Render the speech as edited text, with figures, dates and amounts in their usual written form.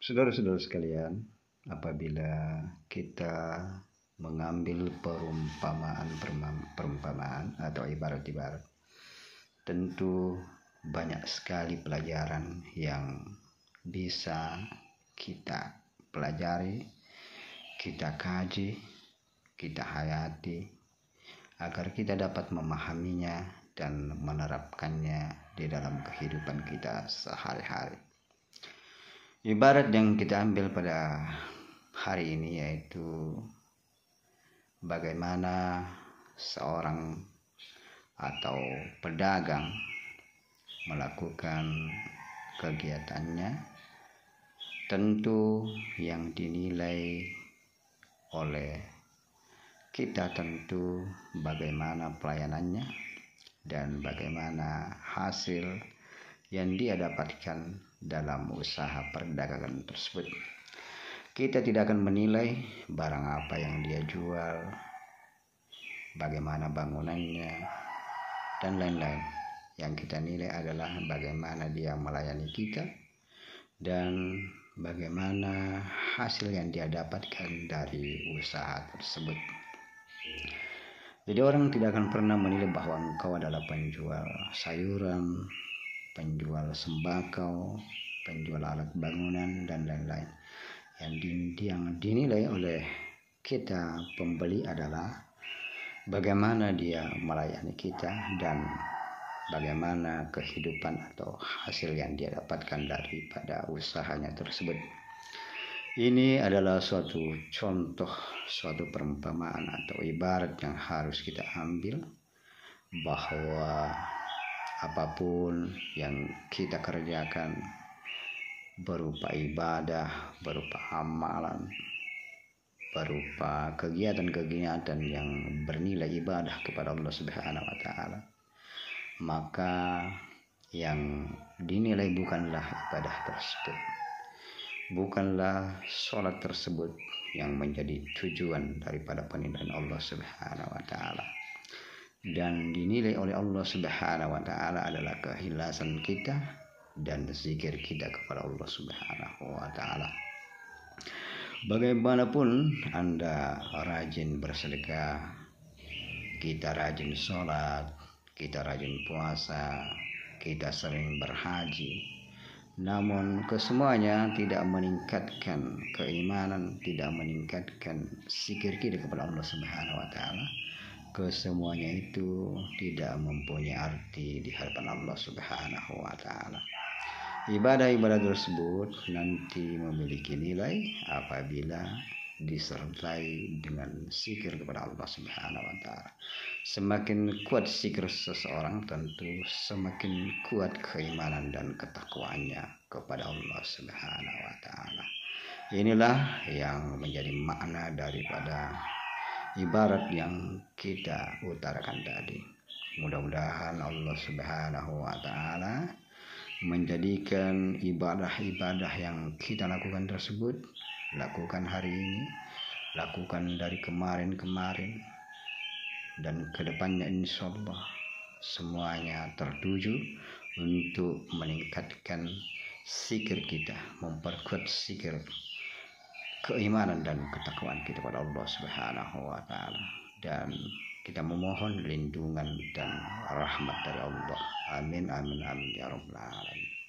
Saudara-saudara sekalian, apabila kita mengambil perumpamaan atau ibarat-ibarat, tentu banyak sekali pelajaran yang bisa kita pelajari, kita kaji, kita hayati, agar kita dapat memahaminya dan menerapkannya di dalam kehidupan kita sehari-hari. Ibarat yang kita ambil pada hari ini yaitu bagaimana seorang atau pedagang melakukan kegiatannya, tentu yang dinilai oleh kita tentu bagaimana pelayanannya dan bagaimana hasil yang dia dapatkan dalam usaha perdagangan tersebut. Kita tidak akan menilai barang apa yang dia jual, bagaimana bangunannya, dan lain-lain. Yang kita nilai adalah bagaimana dia melayani kita dan bagaimana hasil yang dia dapatkan dari usaha tersebut. Jadi orang tidak akan pernah menilai bahwa engkau adalah penjual sayuran, penjual sembako, penjual alat bangunan, dan lain-lain. Yang dinilai oleh kita pembeli adalah bagaimana dia melayani kita dan bagaimana kehidupan atau hasil yang dia dapatkan daripada usahanya tersebut. Ini adalah suatu contoh, suatu perumpamaan atau ibarat yang harus kita ambil, bahwa apapun yang kita kerjakan berupa ibadah, berupa amalan, berupa kegiatan-kegiatan yang bernilai ibadah kepada Allah Subhanahu wa taala, maka yang dinilai bukanlah ibadah tersebut, bukanlah sholat tersebut yang menjadi tujuan daripada penilaian Allah Subhanahu wa taala. Dan dinilai oleh Allah Subhanahu wa taala adalah keikhlasan kita dan zikir kita kepada Allah Subhanahu wa taala. Bagaimanapun Anda rajin bersedekah, kita rajin sholat, kita rajin puasa, kita sering berhaji, namun kesemuanya tidak meningkatkan keimanan, tidak meningkatkan zikir kita kepada Allah Subhanahu wa taala. Kesemuanya itu tidak mempunyai arti di hadapan Allah Subhanahu wa taala. Ibadah-ibadah tersebut nanti memiliki nilai apabila disertai dengan zikir kepada Allah Subhanahu wa taala. Semakin kuat zikir seseorang, tentu semakin kuat keimanan dan ketakwaannya kepada Allah Subhanahu wa taala. Inilah yang menjadi makna daripada ibarat yang kita utarakan tadi. Mudah-mudahan Allah Subhanahu wa taala menjadikan ibadah-ibadah yang kita lakukan tersebut, lakukan hari ini, lakukan dari kemarin-kemarin, dan kedepannya insyaallah semuanya tertuju untuk meningkatkan zikir kita, memperkuat zikir keimanan dan ketakwaan kita kepada Allah Subhanahu wa taala, dan kita memohon lindungan dan rahmat dari Allah. Amin amin amin ya rabbal alamin.